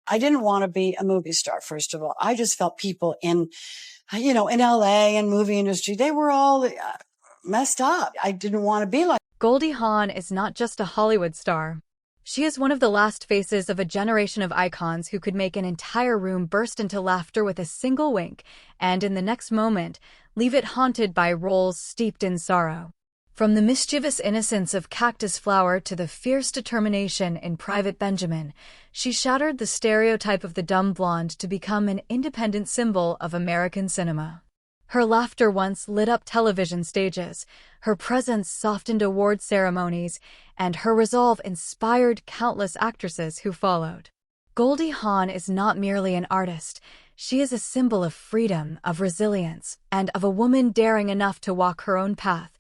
I didn't want to be a movie star, first of all. I just felt people in LA and movie industry, they were all messed up. I didn't want to be like. Goldie Hawn is not just a Hollywood star. She is one of the last faces of a generation of icons who could make an entire room burst into laughter with a single wink, and in the next moment, leave it haunted by roles steeped in sorrow. From the mischievous innocence of Cactus Flower to the fierce determination in Private Benjamin, she shattered the stereotype of the dumb blonde to become an independent symbol of American cinema. Her laughter once lit up television stages, her presence softened award ceremonies, and her resolve inspired countless actresses who followed. Goldie Hawn is not merely an artist. She is a symbol of freedom, of resilience, and of a woman daring enough to walk her own path,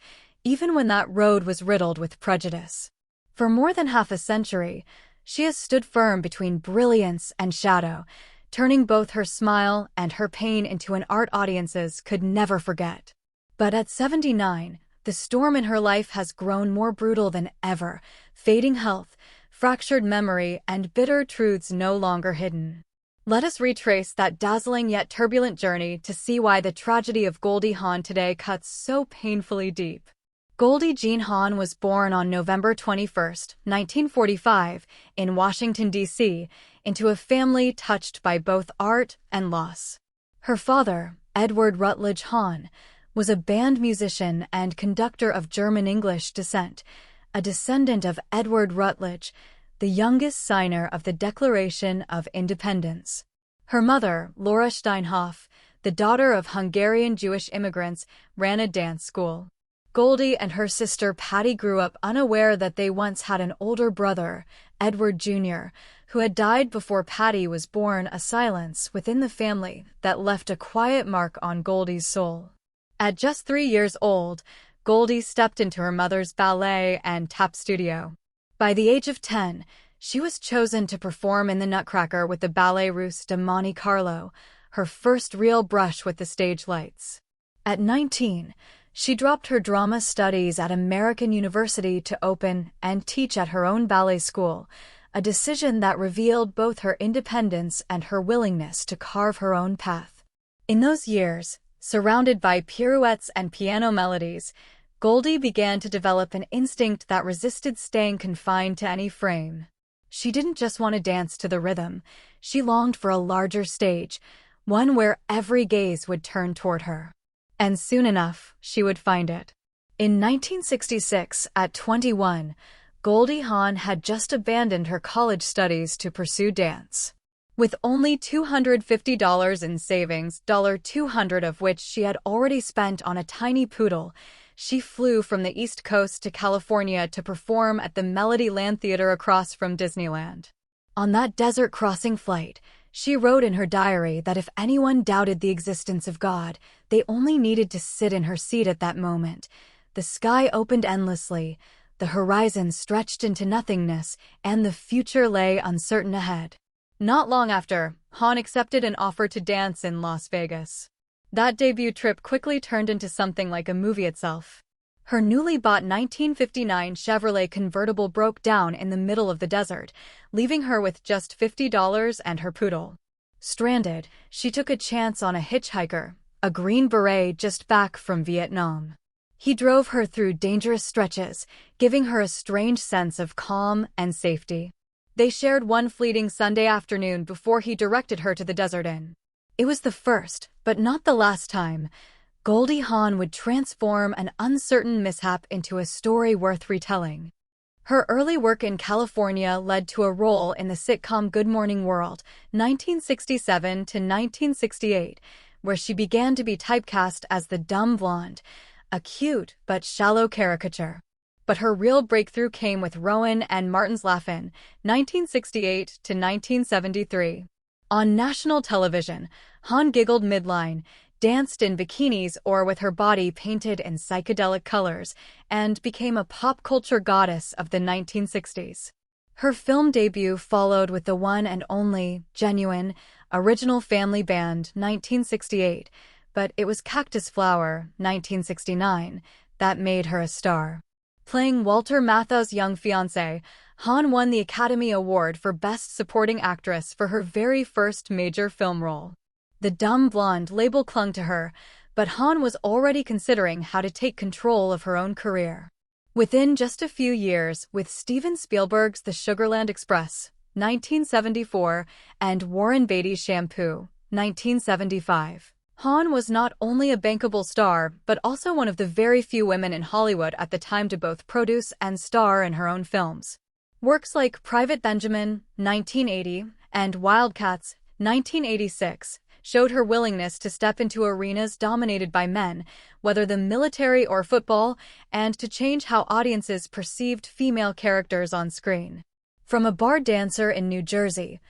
even when that road was riddled with prejudice. For more than half a century, she has stood firm between brilliance and shadow, turning both her smile and her pain into an art audiences could never forget. But at 79, the storm in her life has grown more brutal than ever, fading health, fractured memory, and bitter truths no longer hidden. Let us retrace that dazzling yet turbulent journey to see why the tragedy of Goldie Hawn today cuts so painfully deep. Goldie Jean Hawn was born on November 21, 1945, in Washington, D.C., into a family touched by both art and loss. Her father, Edward Rutledge Hawn, was a band musician and conductor of German-English descent, a descendant of Edward Rutledge, the youngest signer of the Declaration of Independence. Her mother, Laura Steinhoff, the daughter of Hungarian Jewish immigrants, ran a dance school. Goldie and her sister Patty grew up unaware that they once had an older brother, Edward Jr., who had died before Patty was born, a silence within the family that left a quiet mark on Goldie's soul. At just 3 years old, Goldie stepped into her mother's ballet and tap studio. By the age of 10, she was chosen to perform in the Nutcracker with the Ballet Russe de Monte Carlo, her first real brush with the stage lights. At 19, she dropped her drama studies at American University to open and teach at her own ballet school, a decision that revealed both her independence and her willingness to carve her own path. In those years, surrounded by pirouettes and piano melodies, Goldie began to develop an instinct that resisted staying confined to any frame. She didn't just want to dance to the rhythm, she longed for a larger stage, one where every gaze would turn toward her. And soon enough, she would find it. In 1966, at 21, Goldie Hawn had just abandoned her college studies to pursue dance. With only $250 in savings, $200 of which she had already spent on a tiny poodle, she flew from the East Coast to California to perform at the Melody Land Theater across from Disneyland. On that desert-crossing flight, she wrote in her diary that if anyone doubted the existence of God, they only needed to sit in her seat at that moment. The sky opened endlessly, the horizon stretched into nothingness, and the future lay uncertain ahead. Not long after, Hawn accepted an offer to dance in Las Vegas. That debut trip quickly turned into something like a movie itself. Her newly bought 1959 Chevrolet convertible broke down in the middle of the desert, leaving her with just $50 and her poodle. Stranded, she took a chance on a hitchhiker, a Green Beret just back from Vietnam. He drove her through dangerous stretches, giving her a strange sense of calm and safety. They shared one fleeting Sunday afternoon before he directed her to the Desert Inn. It was the first, but not the last time, Goldie Hawn would transform an uncertain mishap into a story worth retelling. Her early work in California led to a role in the sitcom Good Morning World, 1967 to 1968, where she began to be typecast as the dumb blonde, a cute but shallow caricature. But her real breakthrough came with Rowan and Martin's Laugh-In, 1968 to 1973. On national television, Hawn giggled midline, danced in bikinis or with her body painted in psychedelic colors, and became a pop culture goddess of the 1960s. Her film debut followed with the one and only, genuine, original Family Band, 1968, but it was Cactus Flower, 1969, that made her a star. Playing Walter Matthau's young fiancé, Hawn won the Academy Award for Best Supporting Actress for her very first major film role. The dumb blonde label clung to her, but Hawn was already considering how to take control of her own career. Within just a few years, with Steven Spielberg's The Sugarland Express, 1974, and Warren Beatty's Shampoo, 1975, Hawn was not only a bankable star but also one of the very few women in Hollywood at the time to both produce and star in her own films. Works like Private Benjamin, 1980, and Wildcats, 1986, showed her willingness to step into arenas dominated by men, whether the military or football, and to change how audiences perceived female characters on screen. From a bar dancer in New Jersey,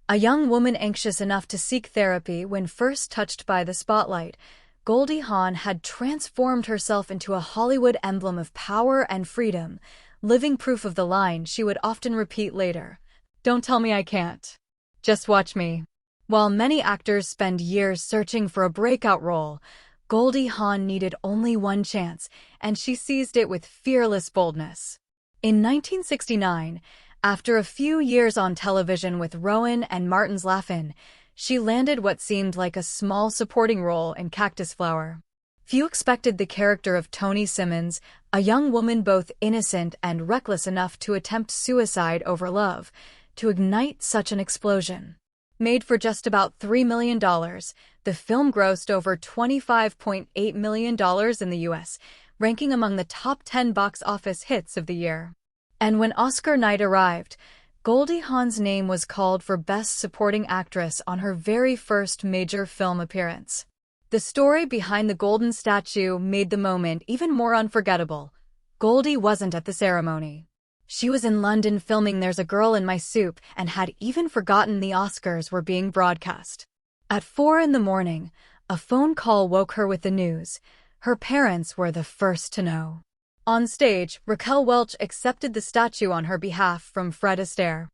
a young woman anxious enough to seek therapy when first touched by the spotlight, Goldie Hawn had transformed herself into a Hollywood emblem of power and freedom, living proof of the line she would often repeat later, "Don't tell me I can't. Just watch me." While many actors spend years searching for a breakout role, Goldie Hawn needed only one chance, and she seized it with fearless boldness. In 1969, after a few years on television with Rowan and Martin's Laugh-In, she landed what seemed like a small supporting role in Cactus Flower. Few expected the character of Toni Simmons, a young woman both innocent and reckless enough to attempt suicide over love, to ignite such an explosion. Made for just about $3 million, the film grossed over $25.8 million in the U.S., ranking among the top 10 box office hits of the year. And when Oscar night arrived, Goldie Hawn's name was called for Best Supporting Actress on her very first major film appearance. The story behind the golden statue made the moment even more unforgettable. Goldie wasn't at the ceremony. She was in London filming There's a Girl in My Soup and had even forgotten the Oscars were being broadcast. At 4 a.m, a phone call woke her with the news. Her parents were the first to know. On stage, Raquel Welch accepted the statue on her behalf from Fred Astaire.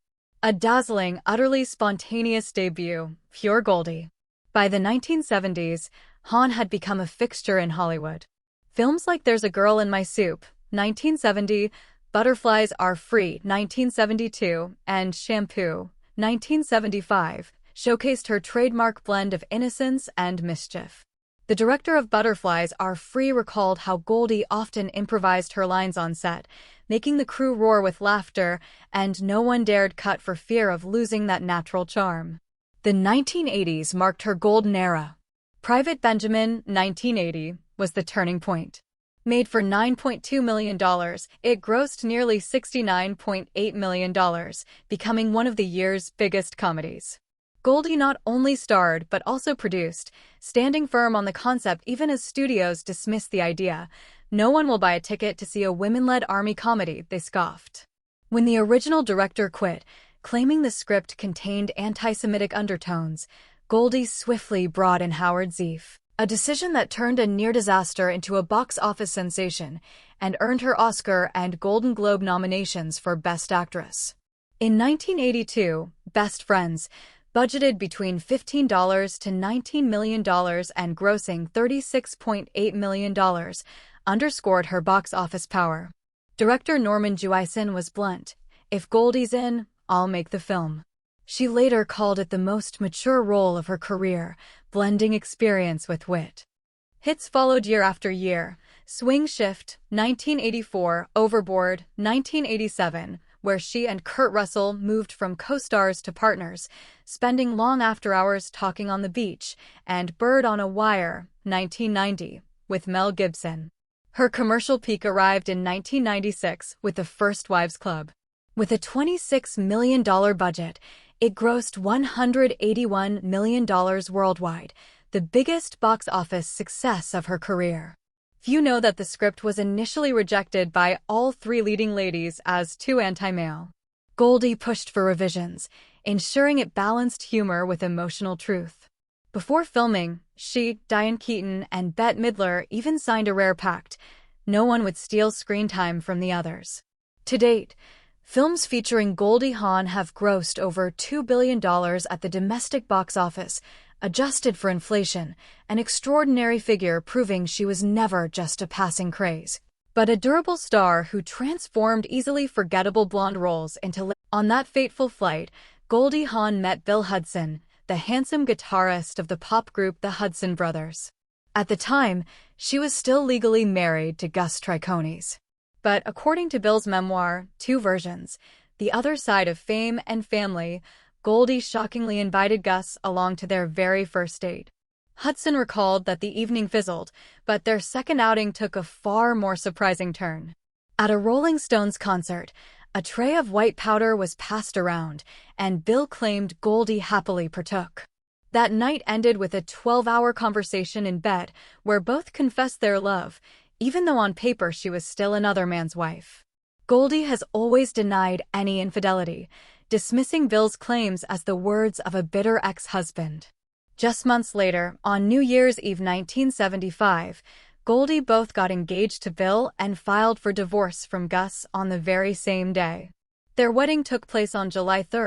A dazzling, utterly spontaneous debut, pure Goldie. By the 1970s, Hawn had become a fixture in Hollywood. Films like There's a Girl in My Soup, 1970, Butterflies Are Free, 1972, and Shampoo, 1975, showcased her trademark blend of innocence and mischief. The director of Butterflies Are Free recalled how Goldie often improvised her lines on set, making the crew roar with laughter, and no one dared cut for fear of losing that natural charm. The 1980s marked her golden era. Private Benjamin, 1980, was the turning point. Made for $9.2 million, it grossed nearly $69.8 million, becoming one of the year's biggest comedies. Goldie not only starred but also produced, standing firm on the concept even as studios dismissed the idea. "No one will buy a ticket to see a women-led army comedy," they scoffed. When the original director quit, claiming the script contained anti-Semitic undertones, Goldie swiftly brought in Howard Zieff, a decision that turned a near disaster into a box office sensation and earned her Oscar and Golden Globe nominations for Best Actress. In 1982, Best Friends, budgeted between $15 to $19 million and grossing $36.8 million, underscored her box office power. Director Norman Jewison was blunt: "If Goldie's in, I'll make the film." She later called it the most mature role of her career, blending experience with wit. Hits followed year after year: Swing Shift, 1984, Overboard, 1987, where she and Kurt Russell moved from co-stars to partners, spending long after-hours talking on the beach, and Bird on a Wire, 1990, with Mel Gibson. Her commercial peak arrived in 1996 with The First Wives Club. With a $26 million budget, it grossed $181 million worldwide, the biggest box office success of her career. Few know that the script was initially rejected by all three leading ladies as too anti-male. Goldie pushed for revisions, ensuring it balanced humor with emotional truth. Before filming, she, Diane Keaton, and Bette Midler even signed a rare pact: no one would steal screen time from the others. To date, films featuring Goldie Hawn have grossed over $2 billion at the domestic box office, adjusted for inflation, an extraordinary figure proving she was never just a passing craze. but a durable star who transformed easily forgettable blonde roles into... On that fateful flight, Goldie Hawn met Bill Hudson, the handsome guitarist of the pop group the Hudson Brothers. At the time, she was still legally married to Gus Triconis. But according to Bill's memoir, Two Versions, The Other Side of Fame and Family, Goldie shockingly invited Gus along to their very first date. Hudson recalled that the evening fizzled, but their second outing took a far more surprising turn. At a Rolling Stones concert, a tray of white powder was passed around, and Bill claimed Goldie happily partook. That night ended with a 12-hour conversation in bed where both confessed their love, even though on paper she was still another man's wife. Goldie has always denied any infidelity, dismissing Bill's claims as the words of a bitter ex-husband. Just months later, on New Year's Eve 1975, Goldie both got engaged to Bill and filed for divorce from Gus on the very same day. Their wedding took place on July 3,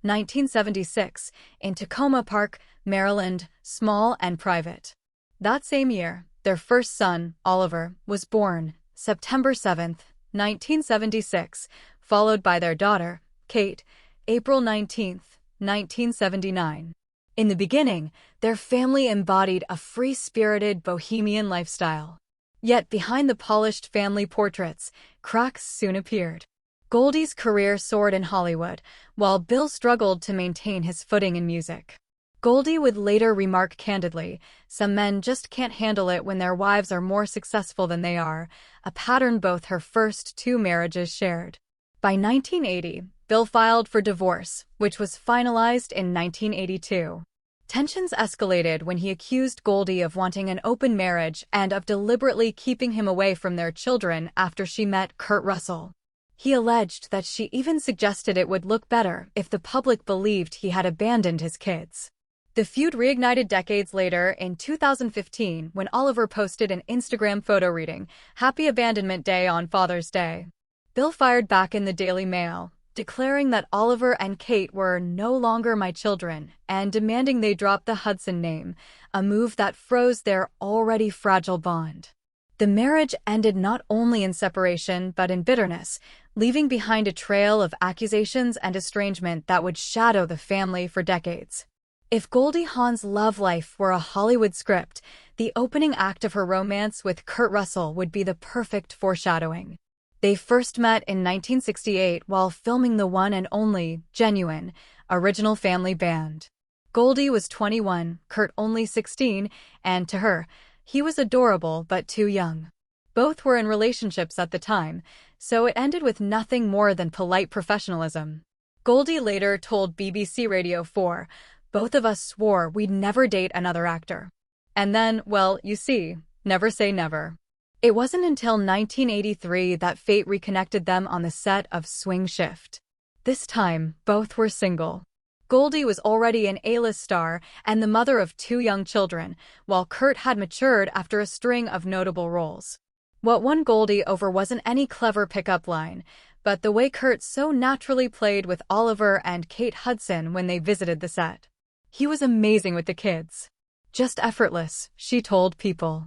1976, in Tacoma Park, Maryland, small and private. That same year, their first son, Oliver, was born, September 7, 1976, followed by their daughter, Kate, April 19, 1979. In the beginning, their family embodied a free-spirited bohemian lifestyle. Yet behind the polished family portraits, cracks soon appeared. Goldie's career soared in Hollywood, while Bill struggled to maintain his footing in music. Goldie would later remark candidly, "Some men just can't handle it when their wives are more successful than they are," a pattern both her first two marriages shared. By 1980, Bill filed for divorce, which was finalized in 1982. Tensions escalated when he accused Goldie of wanting an open marriage and of deliberately keeping him away from their children after she met Kurt Russell. He alleged that she even suggested it would look better if the public believed he had abandoned his kids. The feud reignited decades later in 2015 when Oliver posted an Instagram photo reading, "Happy Abandonment Day on Father's Day." Bill fired back in the Daily Mail, declaring that Oliver and Kate were no longer my children and demanding they drop the Hudson name, a move that froze their already fragile bond. The marriage ended not only in separation but in bitterness, leaving behind a trail of accusations and estrangement that would shadow the family for decades. If Goldie Hawn's love life were a Hollywood script, the opening act of her romance with Kurt Russell would be the perfect foreshadowing. They first met in 1968 while filming the one and only, genuine, original family band. Goldie was 21, Kurt only 16, and to her, he was adorable but too young. Both were in relationships at the time, so it ended with nothing more than polite professionalism. Goldie later told BBC Radio 4, "Both of us swore we'd never date another actor. And then, well, you see, never say never." It wasn't until 1983 that fate reconnected them on the set of Swing Shift. This time, both were single. Goldie was already an A-list star and the mother of two young children, while Kurt had matured after a string of notable roles. What won Goldie over wasn't any clever pickup line, but the way Kurt so naturally played with Oliver and Kate Hudson when they visited the set. He was amazing with the kids. Just effortless, she told People.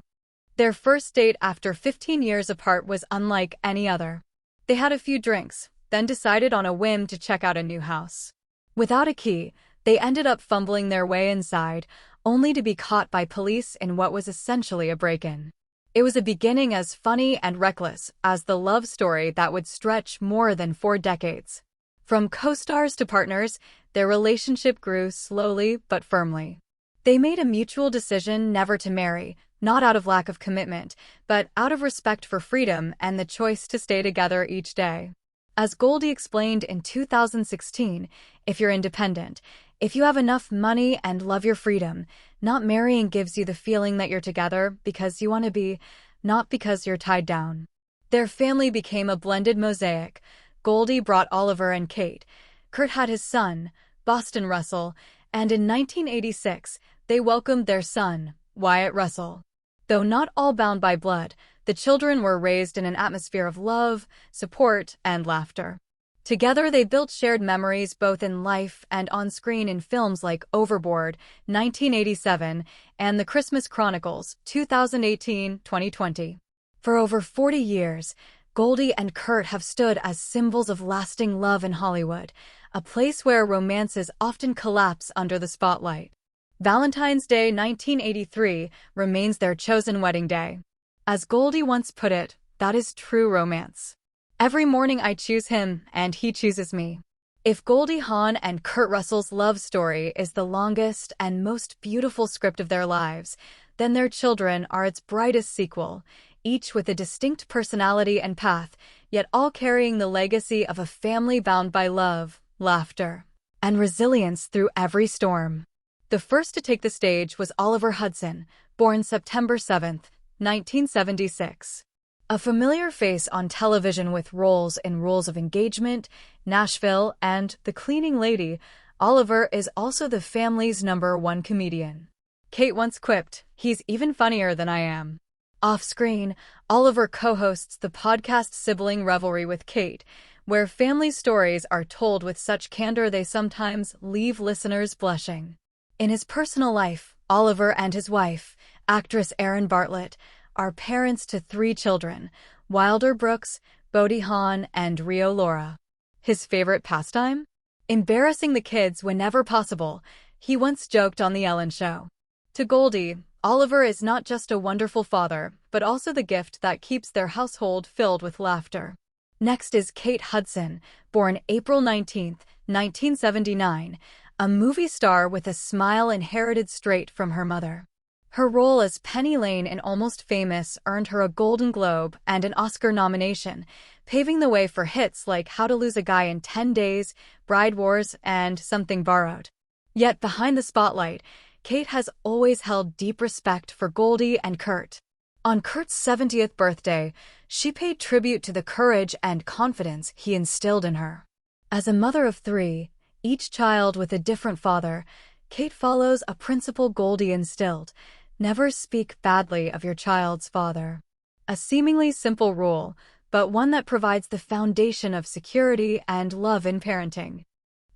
Their first date after 15 years apart was unlike any other. They had a few drinks, then decided on a whim to check out a new house. Without a key, they ended up fumbling their way inside, only to be caught by police in what was essentially a break-in. It was a beginning as funny and reckless as the love story that would stretch more than 4 decades. From co-stars to partners, their relationship grew slowly but firmly. They made a mutual decision never to marry, not out of lack of commitment, but out of respect for freedom and the choice to stay together each day. As Goldie explained in 2016, if you're independent, if you have enough money and love your freedom, not marrying gives you the feeling that you're together because you want to be, not because you're tied down. Their family became a blended mosaic. Goldie brought Oliver and Kate. Kurt had his son, Boston Russell, and in 1986, they welcomed their son, Wyatt Russell. Though not all bound by blood, the children were raised in an atmosphere of love, support, and laughter. Together they built shared memories both in life and on screen in films like Overboard, 1987, and The Christmas Chronicles, 2018-2020. For over 40 years, Goldie and Kurt have stood as symbols of lasting love in Hollywood, a place where romances often collapse under the spotlight. Valentine's Day 1983 remains their chosen wedding day. As Goldie once put it, that is true romance. Every morning I choose him, and he chooses me. If Goldie Hawn and Kurt Russell's love story is the longest and most beautiful script of their lives, then their children are its brightest sequel, each with a distinct personality and path, yet all carrying the legacy of a family bound by love, laughter, and resilience through every storm. The first to take the stage was Oliver Hudson, born September 7, 1976. A familiar face on television with roles in Rules of Engagement, Nashville, and The Cleaning Lady, Oliver is also the family's #1 comedian. Kate once quipped, "He's even funnier than I am." Off-screen, Oliver co-hosts the podcast Sibling Revelry with Kate, where family stories are told with such candor they sometimes leave listeners blushing. In his personal life, Oliver and his wife, actress Erin Bartlett, are parents to 3 children, Wilder Brooks, Goldie Hawn, and Rio Laura. His favorite pastime? Embarrassing the kids whenever possible. He once joked on The Ellen Show. To Goldie, Oliver is not just a wonderful father, but also the gift that keeps their household filled with laughter. Next is Kate Hudson, born April 19, 1979, a movie star with a smile inherited straight from her mother. Her role as Penny Lane in Almost Famous earned her a Golden Globe and an Oscar nomination, paving the way for hits like How to Lose a Guy in 10 Days, Bride Wars, and Something Borrowed. Yet behind the spotlight, Kate has always held deep respect for Goldie and Kurt. On Kurt's 70th birthday, she paid tribute to the courage and confidence he instilled in her. As a mother of 3, each child with a different father, Kate follows a principle Goldie instilled: never speak badly of your child's father. A seemingly simple rule, but one that provides the foundation of security and love in parenting.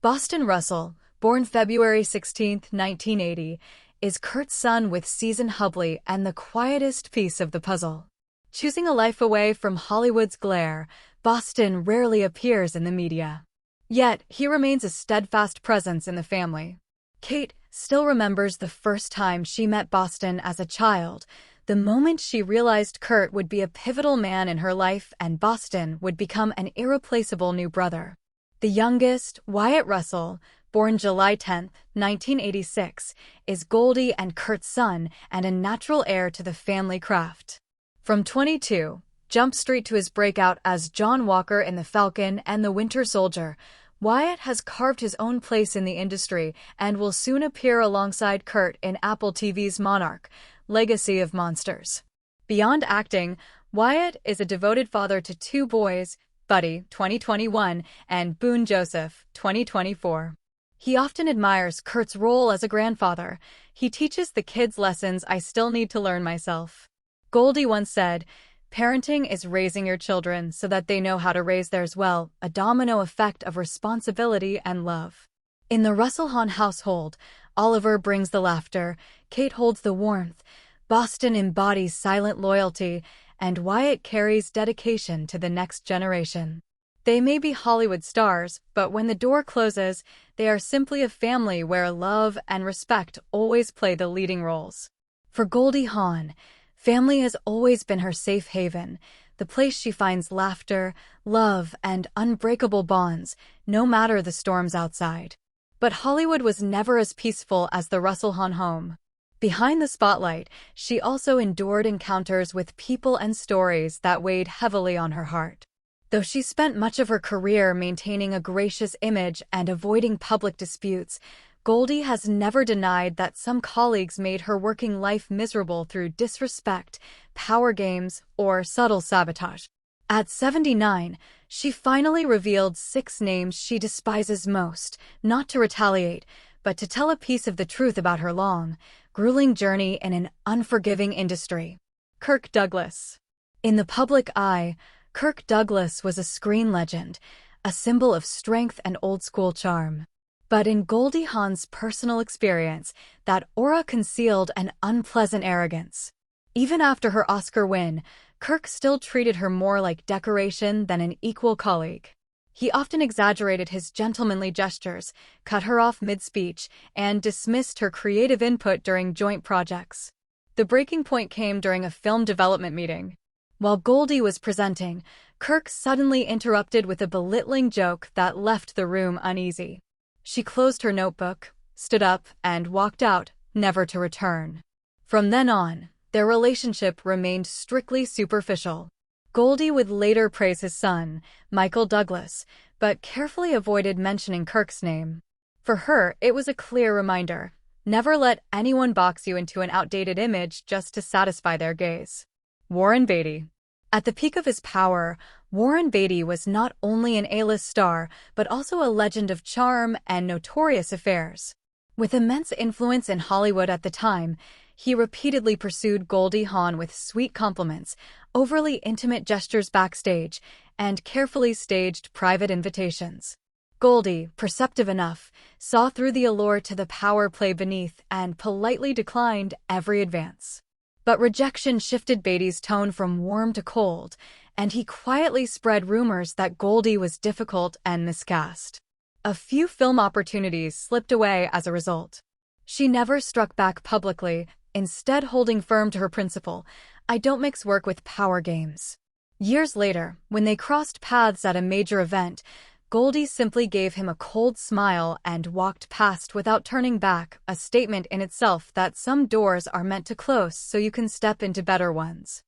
Boston Russell, born February 16, 1980, is Kurt's son with Season Hubley and the quietest piece of the puzzle. Choosing a life away from Hollywood's glare, Boston rarely appears in the media. Yet, he remains a steadfast presence in the family. Kate still remembers the first time she met Boston as a child, the moment she realized Kurt would be a pivotal man in her life and Boston would become an irreplaceable new brother. The youngest, Wyatt Russell, born July 10, 1986, is Goldie and Kurt's son and a natural heir to the family craft. From 22, Jump Street to his breakout as John Walker in The Falcon and The Winter Soldier, Wyatt has carved his own place in the industry and will soon appear alongside Kurt in Apple TV's Monarch, Legacy of Monsters. Beyond acting, Wyatt is a devoted father to 2 boys, Buddy, 2021, and Boone Joseph, 2024. He often admires Kurt's role as a grandfather. He teaches the kids lessons I still need to learn myself. Goldie once said, "Parenting is raising your children so that they know how to raise theirs well, a domino effect of responsibility and love." In the Russell Hawn household, Oliver brings the laughter, Kate holds the warmth, Boston embodies silent loyalty, and Wyatt carries dedication to the next generation. They may be Hollywood stars, but when the door closes, they are simply a family where love and respect always play the leading roles. For Goldie Hawn, family has always been her safe haven, the place she finds laughter, love, and unbreakable bonds, no matter the storms outside. But Hollywood was never as peaceful as the Russell Hawn home. Behind the spotlight, she also endured encounters with people and stories that weighed heavily on her heart. Though she spent much of her career maintaining a gracious image and avoiding public disputes, Goldie has never denied that some colleagues made her working life miserable through disrespect, power games, or subtle sabotage. At 79, she finally revealed 6 names she despises most, not to retaliate, but to tell a piece of the truth about her long, grueling journey in an unforgiving industry. Kirk Douglas. In the public eye, Kirk Douglas was a screen legend, a symbol of strength and old-school charm. But in Goldie Hawn's personal experience, that aura concealed an unpleasant arrogance. Even after her Oscar win, Kirk still treated her more like decoration than an equal colleague. He often exaggerated his gentlemanly gestures, cut her off mid-speech, and dismissed her creative input during joint projects. The breaking point came during a film development meeting. While Goldie was presenting, Kirk suddenly interrupted with a belittling joke that left the room uneasy. She closed her notebook, stood up, and walked out, never to return. From then on, their relationship remained strictly superficial. Goldie would later praise his son, Michael Douglas, but carefully avoided mentioning Kirk's name. For her, it was a clear reminder: never let anyone box you into an outdated image just to satisfy their gaze. Warren Beatty. At the peak of his power, Warren Beatty was not only an A-list star, but also a legend of charm and notorious affairs. With immense influence in Hollywood at the time, he repeatedly pursued Goldie Hawn with sweet compliments, overly intimate gestures backstage, and carefully staged private invitations. Goldie, perceptive enough, saw through the allure to the power play beneath and politely declined every advance. But rejection shifted Beatty's tone from warm to cold, and he quietly spread rumors that Goldie was difficult and miscast. A few film opportunities slipped away as a result. She never struck back publicly, instead holding firm to her principle: I don't mix work with power games. Years later, when they crossed paths at a major event, Goldie simply gave him a cold smile and walked past without turning back, a statement in itself that some doors are meant to close so you can step into better ones.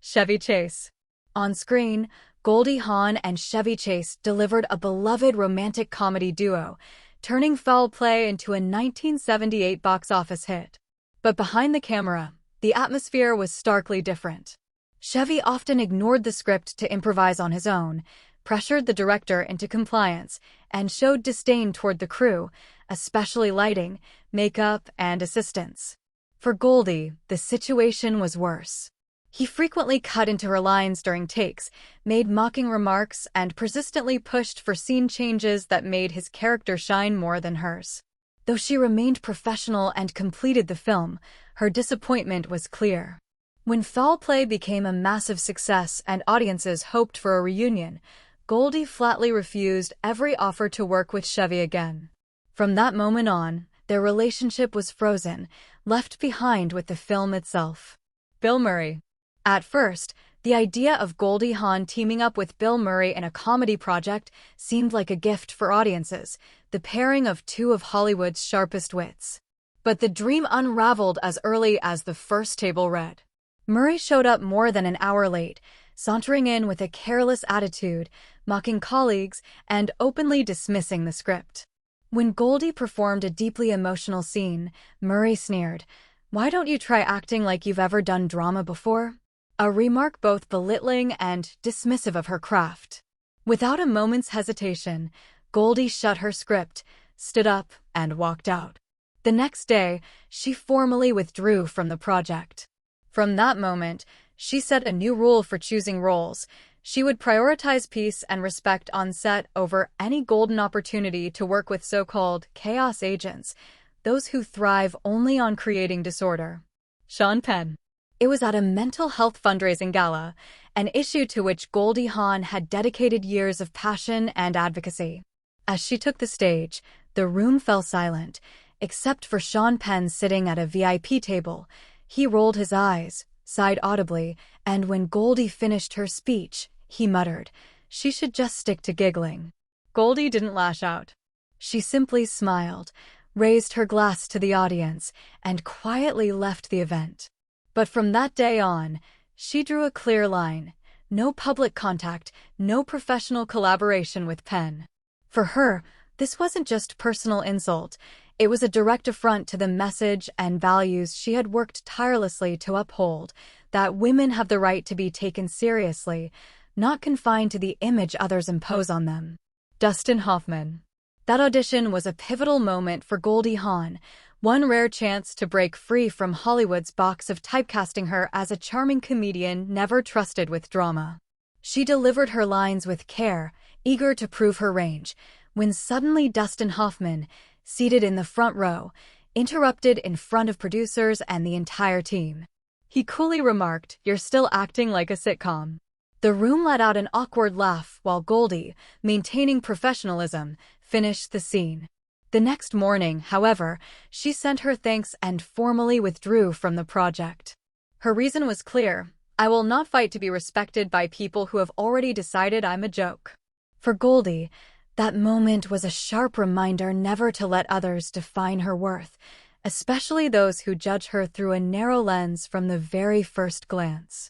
Chevy Chase. On screen, Goldie Hawn and Chevy Chase delivered a beloved romantic comedy duo, turning Foul Play into a 1978 box office hit. But behind the camera, the atmosphere was starkly different. Chevy often ignored the script to improvise on his own, pressured the director into compliance, and showed disdain toward the crew, especially lighting, makeup, and assistants. For Goldie, the situation was worse. He frequently cut into her lines during takes, made mocking remarks, and persistently pushed for scene changes that made his character shine more than hers. Though she remained professional and completed the film, her disappointment was clear. When Foul Play became a massive success and audiences hoped for a reunion, Goldie flatly refused every offer to work with Chevy again. From that moment on, their relationship was frozen, left behind with the film itself. Bill Murray. At first, the idea of Goldie Hawn teaming up with Bill Murray in a comedy project seemed like a gift for audiences, the pairing of two of Hollywood's sharpest wits. But the dream unraveled as early as the first table read. Murray showed up more than an hour late, sauntering in with a careless attitude, mocking colleagues, and openly dismissing the script. When Goldie performed a deeply emotional scene, Murray sneered, "Why don't you try acting like you've ever done drama before?" A remark both belittling and dismissive of her craft. Without a moment's hesitation, Goldie shut her script, stood up, and walked out. The next day, she formally withdrew from the project. From that moment, she set a new rule for choosing roles. She would prioritize peace and respect on set over any golden opportunity to work with so-called chaos agents, those who thrive only on creating disorder. Sean Penn. It was at a mental health fundraising gala, an issue to which Goldie Hawn had dedicated years of passion and advocacy. As she took the stage, the room fell silent, except for Sean Penn sitting at a VIP table. He rolled his eyes, sighed audibly, and when Goldie finished her speech, he muttered, "She should just stick to giggling." Goldie didn't lash out. She simply smiled, raised her glass to the audience, and quietly left the event. But from that day on, she drew a clear line: no public contact, no professional collaboration with Penn. For her, this wasn't just personal insult. It was a direct affront to the message and values she had worked tirelessly to uphold, that women have the right to be taken seriously, not confined to the image others impose on them. Dustin Hoffman. That audition was a pivotal moment for Goldie Hawn, one rare chance to break free from Hollywood's box of typecasting her as a charming comedian never trusted with drama. She delivered her lines with care, eager to prove her range, when suddenly Dustin Hoffman, seated in the front row, interrupted in front of producers and the entire team. He coolly remarked, "You're still acting like a sitcom." The room let out an awkward laugh while Goldie, maintaining professionalism, finished the scene. The next morning, however, she sent her thanks and formally withdrew from the project. Her reason was clear: "I will not fight to be respected by people who have already decided I'm a joke." For Goldie, that moment was a sharp reminder never to let others define her worth, especially those who judge her through a narrow lens from the very first glance.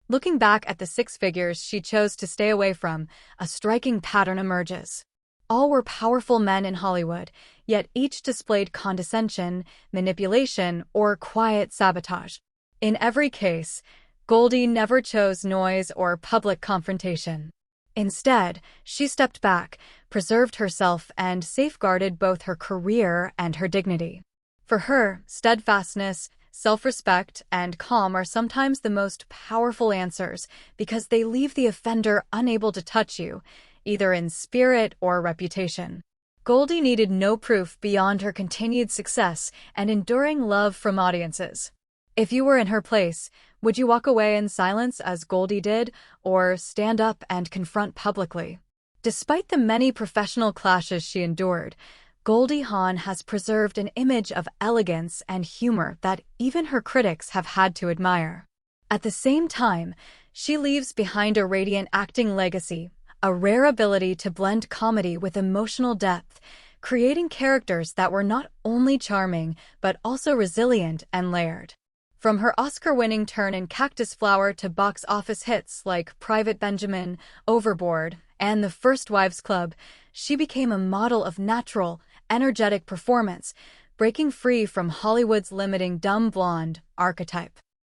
Looking back at the six figures she chose to stay away from, a striking pattern emerges. All were powerful men in Hollywood, yet each displayed condescension, manipulation, or quiet sabotage. In every case, Goldie never chose noise or public confrontation. Instead, she stepped back, preserved herself, and safeguarded both her career and her dignity. For her, steadfastness, self-respect, and calm are sometimes the most powerful answers because they leave the offender unable to touch you, either in spirit or reputation. Goldie needed no proof beyond her continued success and enduring love from audiences. If you were in her place, would you walk away in silence as Goldie did, or stand up and confront publicly? Despite the many professional clashes she endured, Goldie Hawn has preserved an image of elegance and humor that even her critics have had to admire. At the same time, she leaves behind a radiant acting legacy, a rare ability to blend comedy with emotional depth, creating characters that were not only charming but also resilient and layered. From her Oscar-winning turn in Cactus Flower to box office hits like Private Benjamin, Overboard, and The First Wives Club, she became a model of natural, energetic performance, breaking free from Hollywood's limiting dumb blonde archetype.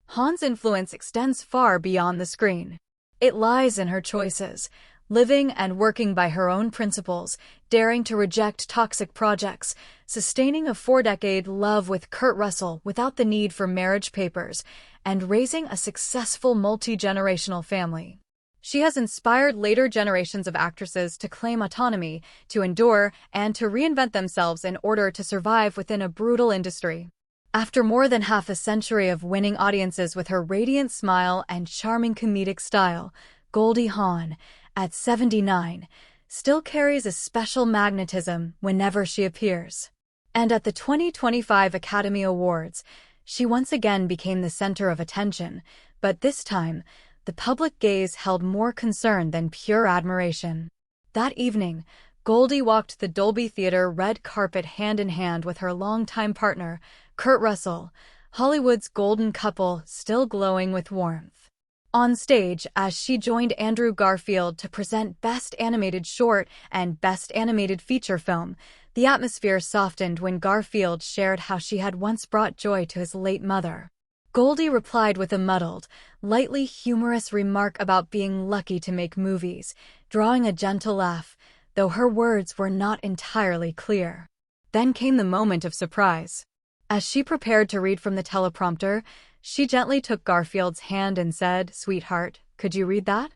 Hawn's influence extends far beyond the screen. It lies in her choices, living and working by her own principles, daring to reject toxic projects, sustaining a 4-decade love with Kurt Russell without the need for marriage papers, and raising a successful multi-generational family. She has inspired later generations of actresses to claim autonomy, to endure, and to reinvent themselves in order to survive within a brutal industry. After more than half a century of winning audiences with her radiant smile and charming comedic style, Goldie Hawn, at 79, still carries a special magnetism whenever she appears. And at the 2025 Academy Awards, she once again became the center of attention, but this time, the public gaze held more concern than pure admiration. That evening, Goldie walked the Dolby Theater red carpet hand in hand with her longtime partner, Kurt Russell, Hollywood's golden couple still glowing with warmth. On stage, as she joined Andrew Garfield to present Best Animated Short and Best Animated Feature Film, the atmosphere softened when Garfield shared how she had once brought joy to his late mother. Goldie replied with a muddled, lightly humorous remark about being lucky to make movies, drawing a gentle laugh, though her words were not entirely clear. Then came the moment of surprise. As she prepared to read from the teleprompter, she gently took Garfield's hand and said, "Sweetheart, could you read that?"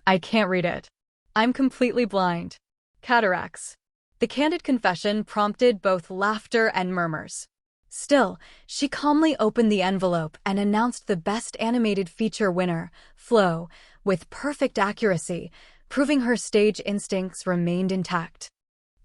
"I can't read it. I'm completely blind. Cataracts." The candid confession prompted both laughter and murmurs. Still, she calmly opened the envelope and announced the Best Animated Feature winner, Flo, with perfect accuracy, proving her stage instincts remained intact.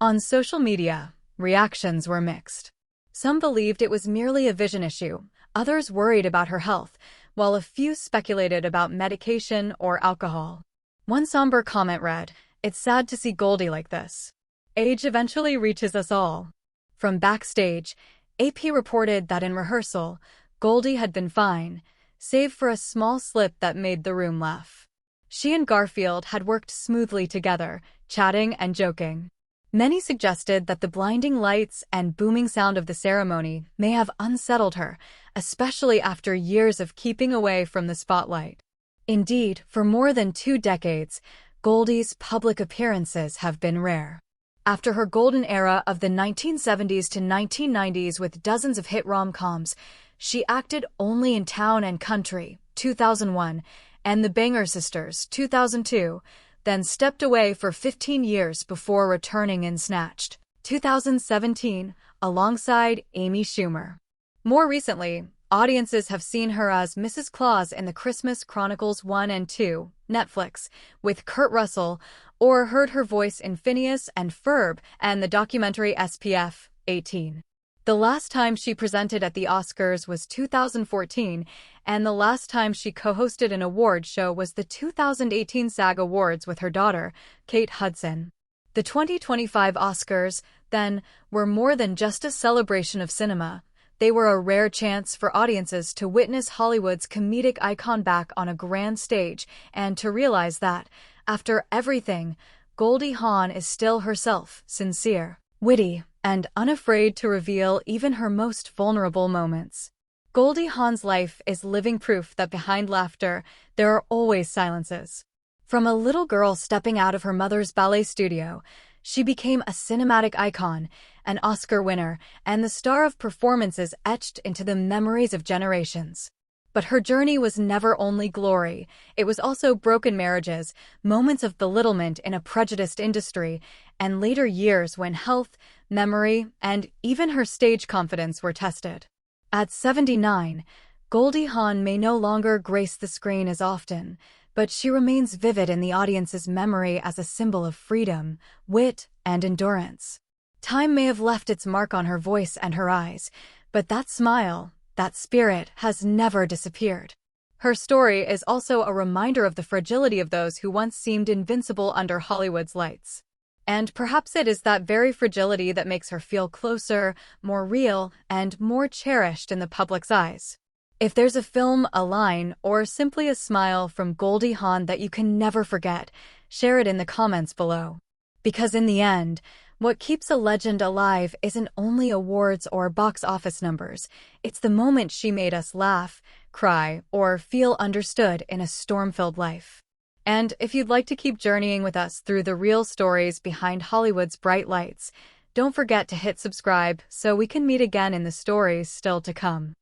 On social media, reactions were mixed. Some believed it was merely a vision issue, others worried about her health, while a few speculated about medication or alcohol. One somber comment read, "It's sad to see Goldie like this. Age eventually reaches us all." From backstage, AP reported that in rehearsal, Goldie had been fine, save for a small slip that made the room laugh. She and Garfield had worked smoothly together, chatting and joking. Many suggested that the blinding lights and booming sound of the ceremony may have unsettled her, especially after years of keeping away from the spotlight. Indeed, for more than 2 decades, Goldie's public appearances have been rare. After her golden era of the 1970s to 1990s with dozens of hit rom-coms, she acted only in Town and Country, 2001, and The Banger Sisters, 2002, then stepped away for 15 years before returning in Snatched, 2017, alongside Amy Schumer. More recently, Audiences have seen her as Mrs. Claus in The Christmas Chronicles 1 and 2, Netflix, with Kurt Russell, or heard her voice in Phineas and Ferb and the documentary SPF 18. The last time she presented at the Oscars was 2014, and the last time she co-hosted an award show was the 2018 SAG Awards with her daughter, Kate Hudson. The 2025 Oscars, then, were more than just a celebration of cinema. They were a rare chance for audiences to witness Hollywood's comedic icon back on a grand stage and to realize that, after everything, Goldie Hawn is still herself, sincere, witty, and unafraid to reveal even her most vulnerable moments. Goldie Hawn's life is living proof that behind laughter, there are always silences. From a little girl stepping out of her mother's ballet studio, she became a cinematic icon, an Oscar winner, and the star of performances etched into the memories of generations. But her journey was never only glory. It was also broken marriages, moments of belittlement in a prejudiced industry, and later years when health, memory, and even her stage confidence were tested. At 79, Goldie Hawn may no longer grace the screen as often, but she remains vivid in the audience's memory as a symbol of freedom, wit, and endurance. Time may have left its mark on her voice and her eyes, but that smile, that spirit, has never disappeared. Her story is also a reminder of the fragility of those who once seemed invincible under Hollywood's lights. And perhaps it is that very fragility that makes her feel closer, more real, and more cherished in the public's eyes. If there's a film, a line, or simply a smile from Goldie Hawn that you can never forget, share it in the comments below. Because in the end, what keeps a legend alive isn't only awards or box office numbers, it's the moment she made us laugh, cry, or feel understood in a storm-filled life. And if you'd like to keep journeying with us through the real stories behind Hollywood's bright lights, don't forget to hit subscribe so we can meet again in the stories still to come.